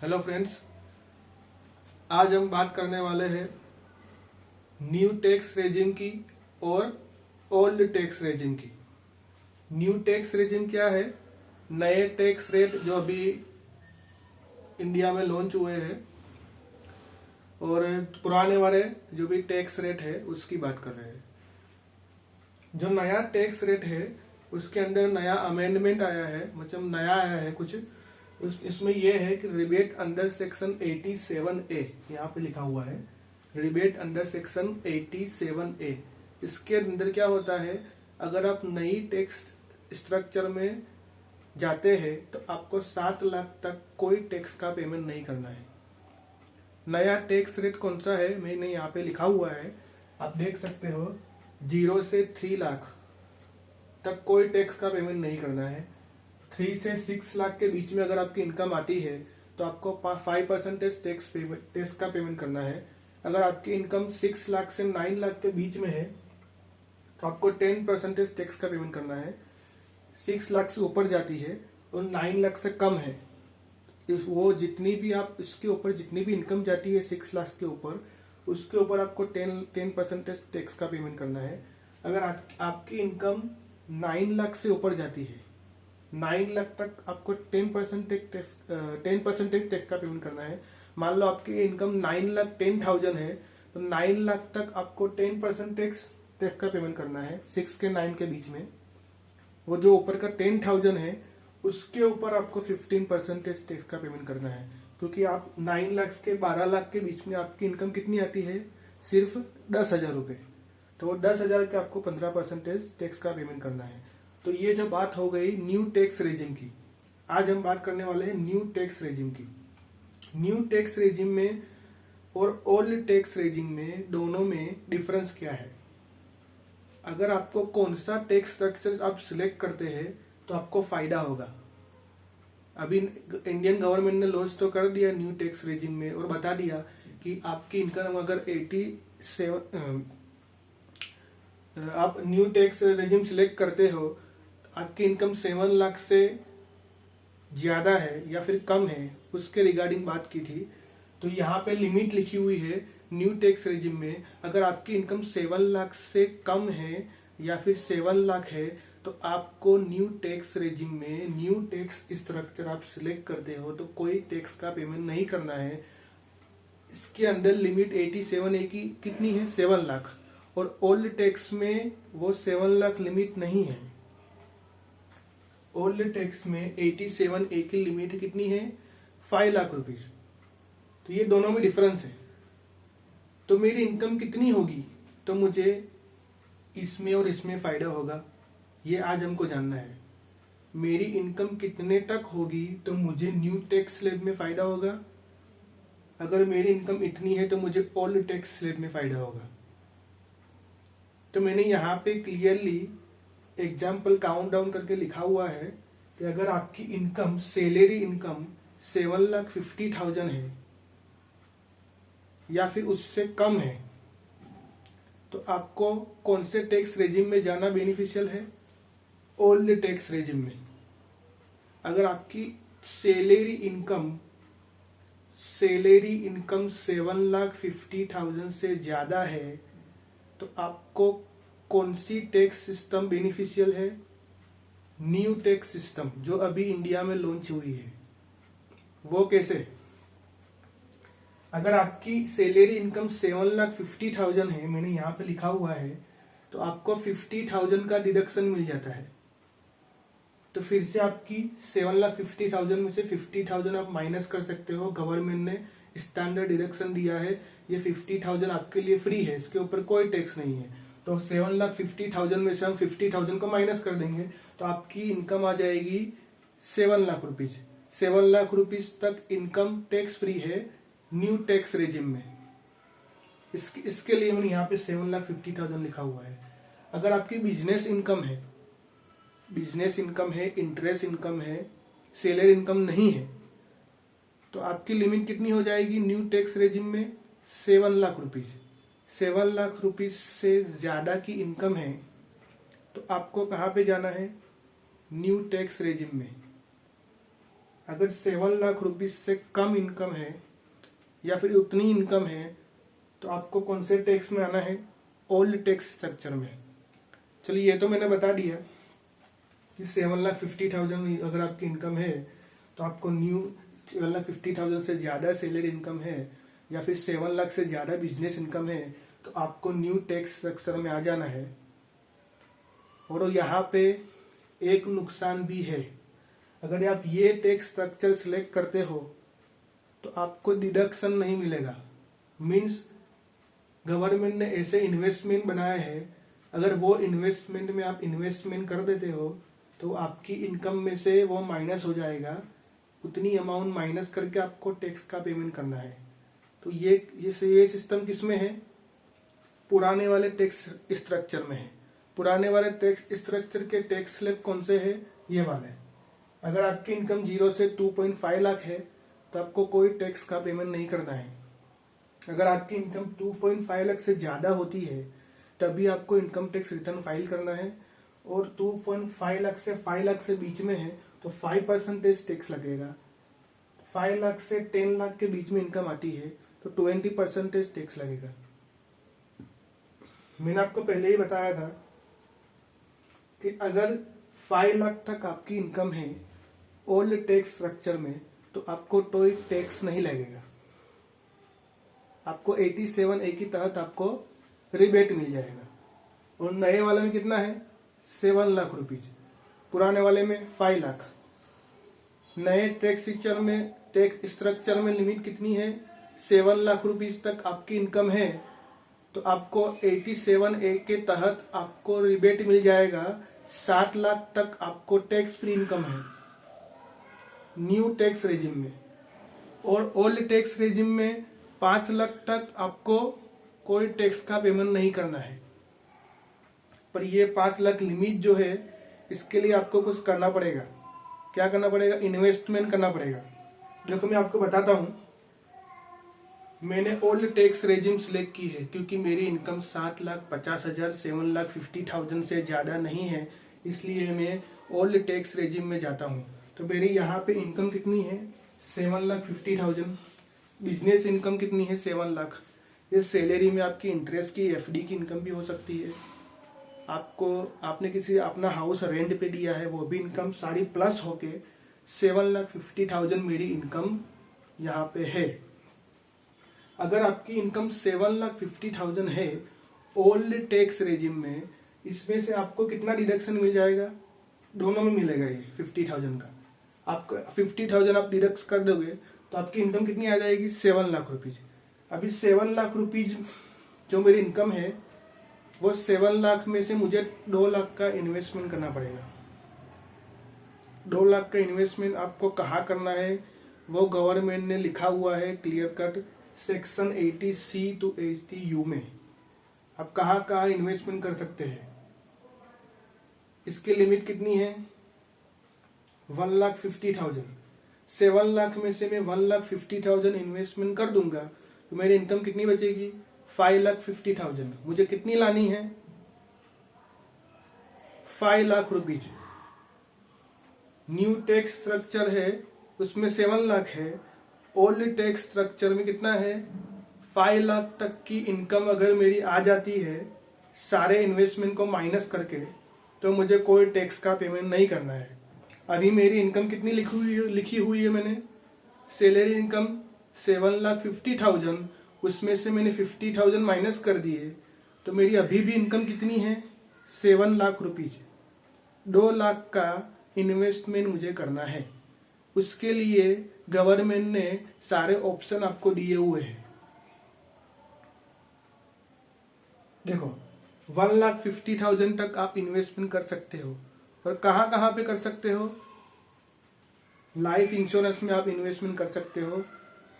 Hello friends, आज हम बात करने वाले हैं न्यू टैक्स रेजिम की और ओल्ड टैक्स रेजिम की। न्यू टैक्स रेजिम क्या है? नए टैक्स रेट जो अभी इंडिया में लॉन्च हुए हैं और पुराने वाले जो भी टैक्स रेट है उसकी बात कर रहे हैं। जो नया टैक्स रेट है उसके अंदर नया अमेंडमेंट आया है, मतलब नया आया है कुछ। इसमें यह है कि रिबेट अंडर सेक्शन 87A, यहाँ पे लिखा हुआ है रिबेट अंडर सेक्शन 87A। इसके अंदर क्या होता है, अगर आप नई टैक्स स्ट्रक्चर में जाते हैं तो आपको 7 लाख तक कोई टैक्स का पेमेंट नहीं करना है। नया टैक्स रेट कौन सा है मैंने यहाँ पे लिखा हुआ है, आप देख सकते हो। 0 से 3 लाख तक कोई टैक्स का पेमेंट नहीं करना है। 3 से 6 लाख के बीच में अगर आपकी इनकम आती है तो आपको 5% टैक्स का पेमेंट करना है। अगर आपकी इनकम 6 लाख से 9 लाख के बीच में है तो आपको 10% टैक्स का पेमेंट करना है। 6 लाख से ऊपर जाती है और 9 लाख से कम है, वो जितनी भी आप इसके ऊपर जितनी भी इनकम जाती है 6 लाख के ऊपर, उसके ऊपर आपको 10% टैक्स का पेमेंट करना है। अगर आपकी इनकम 9 लाख से ऊपर जाती है, 9 लाख तक आपको 10% टैक्स का पेमेंट करना है। मान लो आपकी इनकम 9,10,000 है तो 9 लाख तक आपको 10% टैक्स का पेमेंट करना है। 6 के 9 के बीच में वो जो ऊपर का 10,000 है उसके ऊपर आपको 15% टैक्स का पेमेंट करना है, क्योंकि आप 9 लाख के 12 लाख के बीच में आपकी इनकम कितनी आती है, सिर्फ 10,000 रुपए। तो वो 10,000 के आपको 15% टैक्स का पेमेंट करना है। तो ये जो बात हो गई न्यू टैक्स रेजिम की। आज हम बात करने वाले हैं न्यू टैक्स रेजिम की। न्यू टैक्स रेजिम में और ओल्ड टैक्स रेजिम में दोनों में डिफरेंस क्या है। अगर आपको कौन सा टैक्स स्ट्रक्चर आप सिलेक्ट करते हैं तो आपको फायदा होगा। अभी इंडियन गवर्नमेंट ने लॉन्च तो कर दिया न्यू टैक्स रेजिम में और बता दिया कि आपकी इनकम अगर 87 आप न्यू टैक्स रेजिम सिलेक्ट करते हो, आपकी इनकम 7 लाख से ज्यादा है या फिर कम है, उसके रिगार्डिंग बात की थी। तो यहाँ पे लिमिट लिखी हुई है न्यू टैक्स रेजिम में, अगर आपकी इनकम 7 लाख से कम है या फिर 7 लाख है तो आपको न्यू टैक्स रेजिम में न्यू टैक्स स्ट्रक्चर आप सिलेक्ट करते हो तो कोई टैक्स का पेमेंट नहीं करना है। इसके अंदर लिमिट 87A की कितनी है, 7 लाख। और ओल्ड टैक्स में वो 7 लाख लिमिट नहीं है। ओल्ड टैक्स में 87A की लिमिट कितनी है, 5 लाख रुपीज। तो ये दोनों में डिफरेंस है। तो मेरी इनकम कितनी होगी तो मुझे इसमें और इसमें फायदा होगा, ये आज हमको जानना है। मेरी इनकम कितने तक होगी तो मुझे न्यू टैक्स स्लैब में फायदा होगा, अगर मेरी इनकम इतनी है तो मुझे ओल्ड टैक्स स्लैब में फायदा होगा। तो मैंने यहाँ पे क्लियरली एग्जाम्पल काउंट डाउन करके लिखा हुआ है कि अगर आपकी इनकम सैलरी इनकम 7,50,000 है या फिर उससे कम है तो आपको कौन से टैक्स रेजिम में जाना बेनिफिशियल है, ओल्ड टैक्स रेजिम में। अगर आपकी सैलरी इनकम 7,50,000 से ज्यादा है तो आपको कौन सी टैक्स सिस्टम बेनिफिशियल है, न्यू टैक्स सिस्टम जो अभी इंडिया में लॉन्च हुई है। वो कैसे, अगर आपकी सैलरी इनकम 7,50,000 है, मैंने यहाँ पे लिखा हुआ है, तो आपको 50,000 का डिडक्शन मिल जाता है। तो फिर से आपकी 7,50,000 में से 50,000 आप माइनस कर सकते हो। गवर्नमेंट ने स्टैंडर्ड डिडक्शन दिया है, ये 50,000 आपके लिए फ्री है, इसके ऊपर कोई टैक्स नहीं है। तो 7,50,000 में से हम 50,000 को माइनस कर देंगे तो आपकी इनकम आ जाएगी 7 लाख रुपीज। 7 लाख रुपीज तक इनकम टैक्स फ्री है न्यू टैक्स रेजिम में। इसके लिए मैंने यहाँ पे 7,50,000 लिखा हुआ है। अगर आपकी बिजनेस इनकम है, इंटरेस्ट इनकम है, सैलरी इनकम नहीं है तो आपकी लिमिट कितनी हो जाएगी न्यू टैक्स रेजिम में, 7 लाख रुपीज। 7 लाख रुपीज से ज्यादा की इनकम है तो आपको कहाँ पे जाना है, न्यू टैक्स रेजिम में। अगर 7 लाख रुपीज से कम इनकम है या फिर उतनी इनकम है तो आपको कौन से टैक्स में आना है? ओल्ड टैक्स स्ट्रक्चर में। चलिए ये तो मैंने बता दिया कि 7,50,000 अगर आपकी इनकम है तो आपको न्यू 7,50,000 से ज़्यादा सैलरी इनकम है या फिर 7 लाख से ज़्यादा बिजनेस इनकम है तो आपको न्यू टैक्स स्ट्रक्चर में आ जाना है। और यहाँ पे एक नुकसान भी है, अगर आप ये टैक्स स्ट्रक्चर सिलेक्ट करते हो तो आपको डिडक्शन नहीं मिलेगा। मीन्स गवर्नमेंट ने ऐसे इन्वेस्टमेंट बनाया है, अगर वो इन्वेस्टमेंट में आप इन्वेस्टमेंट कर देते हो तो आपकी इनकम में से वो माइनस हो जाएगा, उतनी अमाउंट माइनस करके आपको टैक्स का पेमेंट करना है। तो ये सिस्टम किस में है? पुराने वाले टैक्स स्ट्रक्चर में है। पुराने वाले टैक्स स्ट्रक्चर के टैक्स स्लैब कौन से है? ये वाले। अगर आपकी इनकम 0 से 2.5 लाख है तो आपको कोई टैक्स का पेमेंट नहीं करना है। अगर आपकी इनकम 2.5 लाख से ज्यादा होती है तभी आपको इनकम टैक्स रिटर्न फाइल करना है, और 2.5 लाख से 5 लाख से बीच में है तो 5% टैक्स लगेगा। 5 लाख से 10 लाख के बीच में इनकम आती है तो 20% टैक्स लगेगा। मैंने आपको पहले ही बताया था कि अगर 5 लाख तक आपकी इनकम है ओल्ड टैक्स स्ट्रक्चर में तो आपको कोई टैक्स नहीं लगेगा। आपको 87A के तहत आपको रिबेट मिल जाएगा। और नए वाले में कितना है? 7 लाख रुपीज। पुराने वाले में 5 लाख। नए टैक्स स्ट्रक्चर में लिमिट कितनी है? 7 लाख रुपीज तक आपकी इनकम है तो आपको 87A के तहत आपको रिबेट मिल जाएगा। 7 लाख तक आपको टैक्स फ्री इनकम है न्यू टैक्स रेजिम में। और ओल्ड टैक्स रेजिम में 5 लाख तक आपको कोई टैक्स का पेमेंट नहीं करना है। पर ये 5 लाख लिमिट जो है इसके लिए आपको कुछ करना पड़ेगा। क्या करना पड़ेगा? इन्वेस्टमेंट करना पड़ेगा। देखो मैं आपको बताता हूं, मैंने ओल्ड टैक्स रेजिम सिलेक्ट की है क्योंकि मेरी इनकम 7,50,000 7,50,000 से ज्यादा नहीं है, इसलिए मैं ओल्ड टैक्स रेजिम में जाता हूं। तो मेरी यहाँ पे इनकम कितनी है? 7,50,000। बिजनेस इनकम कितनी है? 7 लाख। इस सैलरी में आपकी इंटरेस्ट की FD की इनकम भी हो सकती है, आपने किसी अपना हाउस रेंट पे दिया है वो भी इनकम सारी प्लस होके 7,50,000 मेरी इनकम यहाँ पे है। अगर आपकी इनकम 7,50,000 है ओल्ड टैक्स रेजिम में, इसमें से आपको कितना डिडक्शन मिल जाएगा? दोनों में मिलेगा ये 50,000 का। आपको 50,000 आप डिडक्ट कर दोगे तो आपकी इनकम कितनी आ जाएगी? 7 लाख रुपीज। अभी 7 लाख रुपीज जो मेरी इनकम है वो 7 लाख में से मुझे 2 लाख का इन्वेस्टमेंट करना पड़ेगा। 2 लाख का इन्वेस्टमेंट आपको कहाँ करना है वो गवर्नमेंट ने लिखा हुआ है clear cut section 80C to 80U में। आप कहाँ कहाँ इन्वेस्टमेंट कर सकते हैं। इसकी लिमिट कितनी है? 1,50,000। 7 लाख में से मैं 1,50,000 इन्वेस्टमेंट कर दूंगा तो मेरी इनकम कितनी बचेगी? 5,50,000। मुझे कितनी लानी है? 5 lakh rupees. New tax structure है उसमें 7 लाख है, ओल्ड टैक्स स्ट्रक्चर में कितना है? 5 लाख तक की इनकम अगर मेरी आ जाती है सारे इन्वेस्टमेंट को माइनस करके तो मुझे कोई टैक्स का पेमेंट नहीं करना है। अभी मेरी इनकम कितनी लिखी हुई है मैंने? सैलरी इनकम 7,50,000, उसमें से मैंने 50,000 माइनस कर दिए तो मेरी अभी भी इनकम कितनी है? 7 लाख रुपीज। 2 लाख का इन्वेस्टमेंट मुझे करना है। उसके लिए गवर्नमेंट ने सारे ऑप्शन आपको दिए हुए हैं। देखो 1,50,000 तक आप इन्वेस्टमेंट कर सकते हो और कहाँ कहाँ पे कर सकते हो? लाइफ इंश्योरेंस में आप इन्वेस्टमेंट कर सकते हो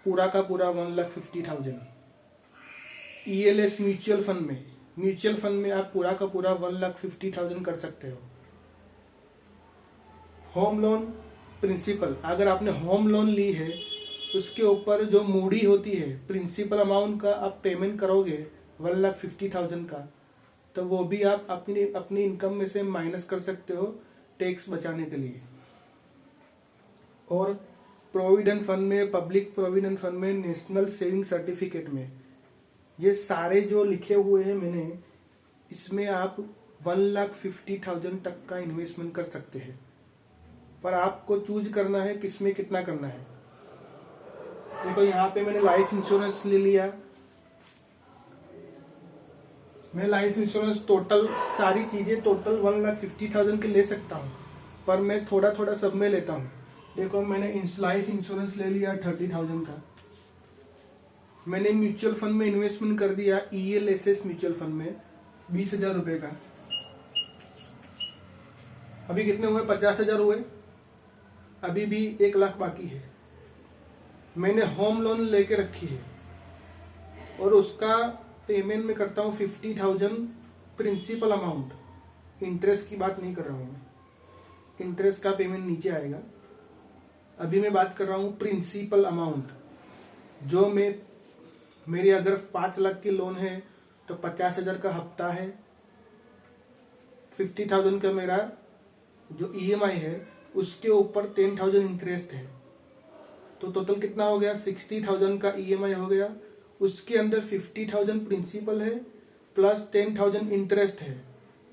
पूरा का पूरा 1,50,000। ELS म्यूचुअल फंड में आप पूरा का पूरा 1,50,000 कर सकते हो। होम लोन प्रिंसिपल, अगर आपने होम लोन ली है उसके ऊपर जो मूडी होती है प्रिंसिपल अमाउंट का आप पेमेंट करोगे 1,50,000 का, तो वो भी आप अपनी इनकम में से माइनस कर सकते हो टैक्स बचाने के लिए। और प्रोविडेंट फंड में, पब्लिक प्रोविडेंट फंड में, नेशनल सेविंग सर्टिफिकेट में, ये सारे जो लिखे हुए हैं मैंने, इसमें आप 1,50,000 तक का इन्वेस्टमेंट कर सकते हैं। पर आपको चूज करना है किसमें कितना करना है। देखो यहाँ पे मैंने लाइफ इंश्योरेंस ले लिया। मैं लाइफ इंश्योरेंस टोटल सारी चीजें टोटल 1,50,000 के ले सकता हूँ, पर मैं थोड़ा थोड़ा सब में लेता हूँ। देखो मैंने लाइफ इंश्योरेंस ले लिया 30,000 का। मैंने म्यूचुअल फंड में इन्वेस्टमेंट कर दिया ELSS म्यूचुअल फंड में 20,000 रुपए का। अभी कितने हुए? 50,000 हुए। अभी भी 1 लाख बाकी है। मैंने होम लोन लेके रखी है और उसका पेमेंट में करता हूँ 50,000 प्रिंसिपल अमाउंट। इंटरेस्ट की बात नहीं कर रहा हूँ मैं, इंटरेस्ट का पेमेंट नीचे आएगा। अभी मैं बात कर रहा हूँ प्रिंसिपल अमाउंट। जो मेरी अगर 5 लाख की लोन है तो 50,000 का हफ्ता है, 50,000 का मेरा जो EMI है, उसके ऊपर 10,000 इंटरेस्ट है। तो टोटल कितना हो गया? 60,000 का EMI हो गया। उसके अंदर 50,000 प्रिंसिपल है प्लस 10,000 इंटरेस्ट है।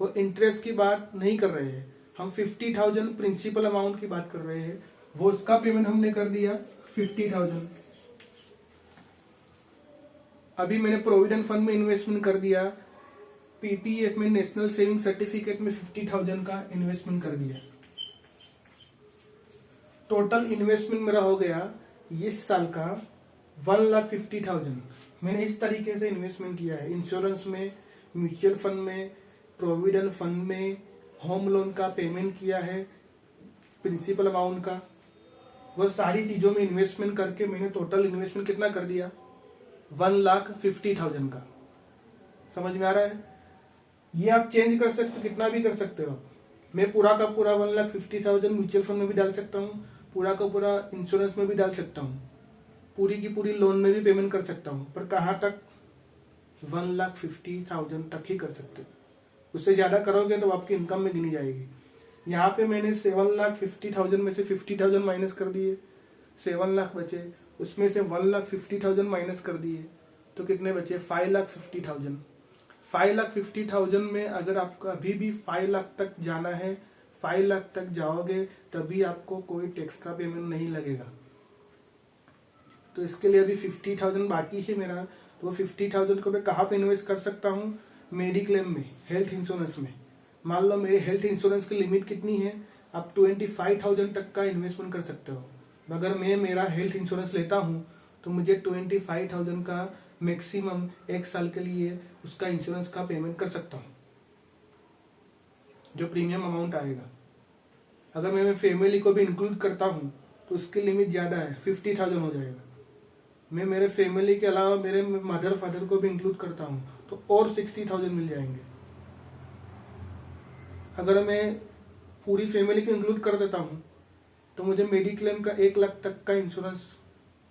वो इंटरेस्ट की बात नहीं कर रहे हैं हम, 50,000 प्रिंसिपल अमाउंट की बात कर रहे हैं। वो उसका पेमेंट हमने कर दिया 50,000। अभी मैंने प्रोविडेंट फंड में इन्वेस्टमेंट कर दिया, PPF में, नेशनल सेविंग सर्टिफिकेट में 50,000 का इन्वेस्टमेंट कर दिया। टोटल इन्वेस्टमेंट मेरा हो गया इस साल का 1,50,000। मैंने इस तरीके से इन्वेस्टमेंट किया है, इंश्योरेंस में, म्यूचुअल फंड में, प्रोविडेंट फंड में, होम लोन का पेमेंट किया है, प्रिंसिपल अमाउंट का, वो सारी चीजों में इन्वेस्टमेंट करके मैंने टोटल इन्वेस्टमेंट कितना कर दिया? 1,50,000 का। समझ में आ रहा है? ये आप चेंज कर सकते, कितना भी कर सकते हो। मैं पूरा का पूरा 1,50,000 म्यूचुअल फंड में भी डाल सकता हूँ, पूरा का पूरा इंश्योरेंस में भी डाल सकता हूँ, पूरी की पूरी लोन में भी पेमेंट कर सकता हूँ। पर कहाँ तक? 1,50,000 तक ही कर सकते हो। उससे ज्यादा करोगे तो आपकी इनकम में गिनी जाएगी। यहाँ पे मैंने 7,50,000 में से 50,000 माइनस कर दिए, 7 लाख बचे। उसमें से 1,50,000 माइनस कर दिए तो कितने बचे? 5,50,000। 5,50,000 में अगर आपको अभी भी 5 लाख तक जाना है, 5 लाख तक जाओगे तभी आपको कोई टैक्स का पेमेंट नहीं लगेगा। तो इसके लिए अभी 50,000 बाकी है मेरा। तो वो 50,000 को मैं कहाँ पे इन्वेस्ट कर सकता हूँ? मेडिक्लेम में, हेल्थ इंश्योरेंस में। मान लो मेरे हेल्थ इंश्योरेंस की लिमिट कितनी है? आप 25,000 तक का इन्वेस्टमेंट कर सकते हो। अगर मैं मेरा हेल्थ इंश्योरेंस लेता हूँ तो मुझे 25,000 का मैक्सिमम 1 साल के लिए उसका इंश्योरेंस का पेमेंट कर सकता हूँ, जो प्रीमियम अमाउंट आएगा। अगर मैं फैमिली को भी इंक्लूड करता हूँ तो उसकी लिमिट ज्यादा है, 50,000 हो जाएगा। मैं मेरे फैमिली के अलावा मेरे मदर फादर को भी इंक्लूड करता हूँ तो और 60,000 मिल जाएंगे। अगर मैं पूरी फैमिली को इंक्लूड कर देता हूँ तो मुझे मेडिक्लेम का 1 लाख तक का इंश्योरेंस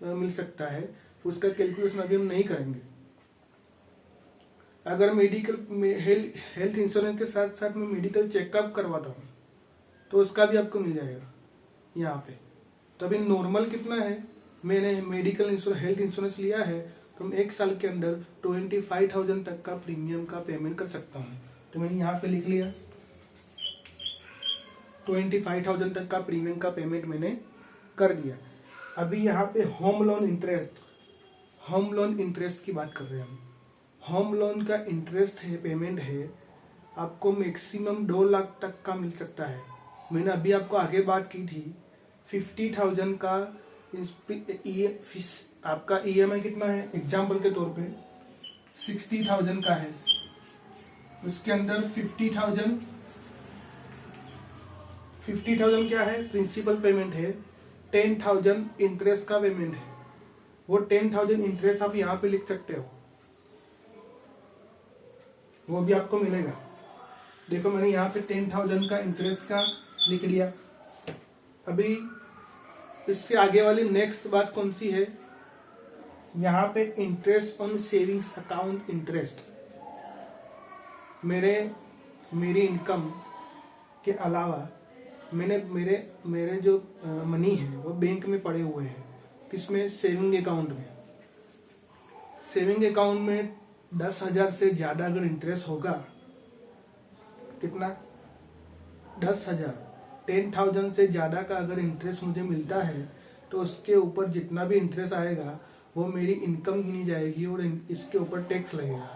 मिल सकता है। उसका कैलकुलेशन अभी हम नहीं करेंगे। अगर हेल्थ इंश्योरेंस के साथ साथ मैं मेडिकल चेकअप करवाता हूँ तो उसका भी आपको मिल जाएगा यहाँ पे। तो अभी नॉर्मल कितना है? मैंने हेल्थ इंश्योरेंस लिया है तो मैं 1 साल के अंदर 25,000 तक का प्रीमियम का पेमेंट कर सकता हूँ। तो मैंने यहाँ पे लिख लिया 25,000 तक का प्रीमियम का पेमेंट मैंने कर दिया। अभी यहाँ पे होम लोन इंटरेस्ट की बात कर रहे हैं हम। होम लोन का इंटरेस्ट है, पेमेंट है, आपको मैक्सिमम 2 लाख तक का मिल सकता है। मैंने अभी आपको आगे बात की थी 50,000 का आपका EMI कितना है? एग्जाम्पल के तौर पे 60,000 का है। उसके अंदर 50,000 क्या है? प्रिंसिपल पेमेंट है, 10,000 इंटरेस्ट का पेमेंट है। वो 10,000 इंटरेस्ट आप यहाँ पे लिख सकते हो, वो भी आपको मिलेगा। देखो मैंने यहाँ पे 10,000 का इंटरेस्ट का लिख लिया। अभी इससे आगे वाली नेक्स्ट बात कौन सी है? यहाँ पे interest on savings account interest. मेरी इनकम के अलावा मैंने मेरे जो मनी है वो बैंक में पड़े हुए हैं। किसमें? सेविंग अकाउंट में। सेविंग अकाउंट में 10,000 से ज्यादा अगर इंटरेस्ट होगा, कितना? 10,000, 10,000 से ज्यादा का अगर इंटरेस्ट मुझे मिलता है तो उसके ऊपर जितना भी इंटरेस्ट आएगा वो मेरी इनकम गिनी जाएगी और इसके ऊपर टैक्स लगेगा।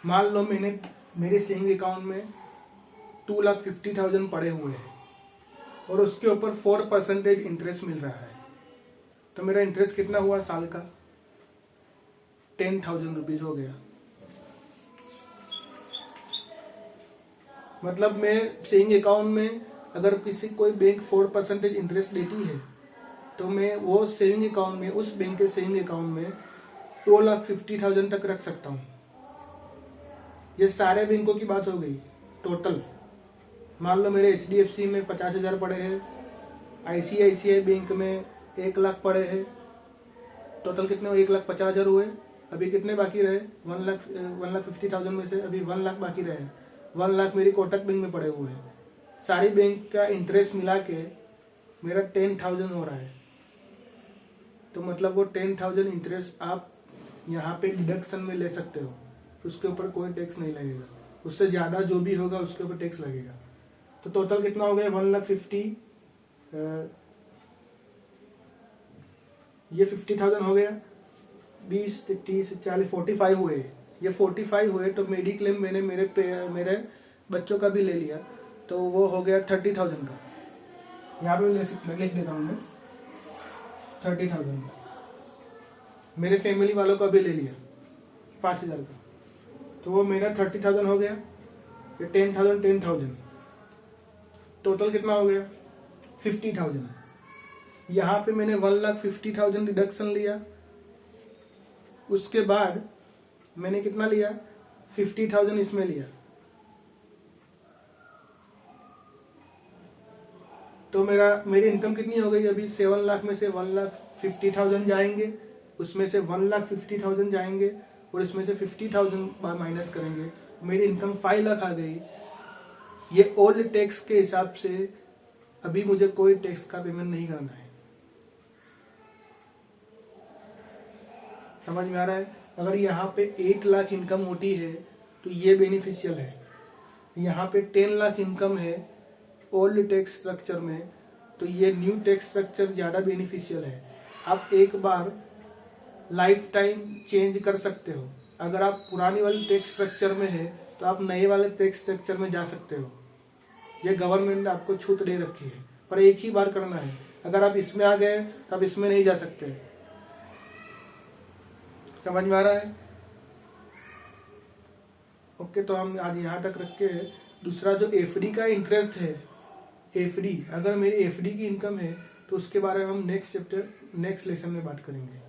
मान लो मेरे सेविंग अकाउंट में 2,50,000 पड़े हुए हैं और उसके ऊपर 4% इंटरेस्ट मिल रहा है, तो मेरा इंटरेस्ट कितना हुआ साल का? 10,000 रुपीज हो गया। मतलब मैं सेविंग अकाउंट में अगर कोई बैंक 4% इंटरेस्ट देती है तो मैं वो सेविंग अकाउंट में, उस बैंक के सेविंग अकाउंट में 2,50,000 तक रख सकता हूँ। ये सारे बैंकों की बात हो गई टोटल। मान लो मेरे HDFC में 50,000 पड़े हैं, ICICI बैंक में 1 लाख पड़े हैं। टोटल कितने हुए? 1,50,000 हुए। अभी कितने बाकी रहे? 1,50,000 में से अभी 1 लाख बाकी रहे। 1 लाख मेरी कोटक बैंक में पड़े हुए हैं। सारी बैंक का इंटरेस्ट मिला के मेरा 10,000 हो रहा है। तो मतलब वो 10,000 इंटरेस्ट आप यहाँ पे डिडक्शन में ले सकते हो, उसके ऊपर कोई टैक्स नहीं लगेगा। उससे ज्यादा जो भी होगा उसके ऊपर टैक्स लगेगा। तो टोटल कितना हो गया? 1,50,000, ये 50,000 हो गया। 20, 30, 40, 45 हुए। ये 45 हुए तो मेडिक्लेम मैंने मेरे बच्चों का भी ले लिया, तो वो हो गया 30,000 का। यहाँ पे लिख देता हूँ मैं 30,000 का। मेरे फैमिली वालों का भी ले लिया 5,000 का, तो वो मेरा 30,000 हो गया। ये 10,000 टोटल कितना हो गया? 50,000। यहाँ पे मैंने 1,50,000 डिडक्शन लिया। उसके बाद मैंने कितना लिया? 50,000 इसमें लिया। तो मेरी इनकम कितनी हो गई? अभी 7 लाख में से 1,50,000 जाएंगे, उसमें से 1,50,000 जाएंगे और इसमें से 50,000 माइनस करेंगे, मेरी इनकम 5 लाख आ गई। ये ओल्ड टैक्स के हिसाब से अभी मुझे कोई टैक्स का पेमेंट नहीं करना है। समझ में आ रहा है? अगर यहाँ पे 8 लाख इनकम होती है तो ये बेनिफिशियल है। यहाँ पे 10 लाख इनकम है ओल्ड टैक्स स्ट्रक्चर में, तो ये न्यू टैक्स स्ट्रक्चर ज्यादा बेनिफिशियल है। आप एक बार लाइफ टाइम चेंज कर सकते हो। अगर आप पुरानी वाली टैक्स स्ट्रक्चर में है तो आप नए वाले टैक्स स्ट्रक्चर में जा सकते हो। ये गवर्नमेंट ने आपको छूट दे रखी है, पर एक ही बार करना है। अगर आप इसमें आ गए तो आप इसमें नहीं जा सकते। समझ में आ रहा है? ओके, तो हम आज यहाँ तक रख के, दूसरा जो FD का इंटरेस्ट है, FD, अगर मेरी FD की इनकम है तो उसके बारे में हम नेक्स्ट लेसन में बात करेंगे।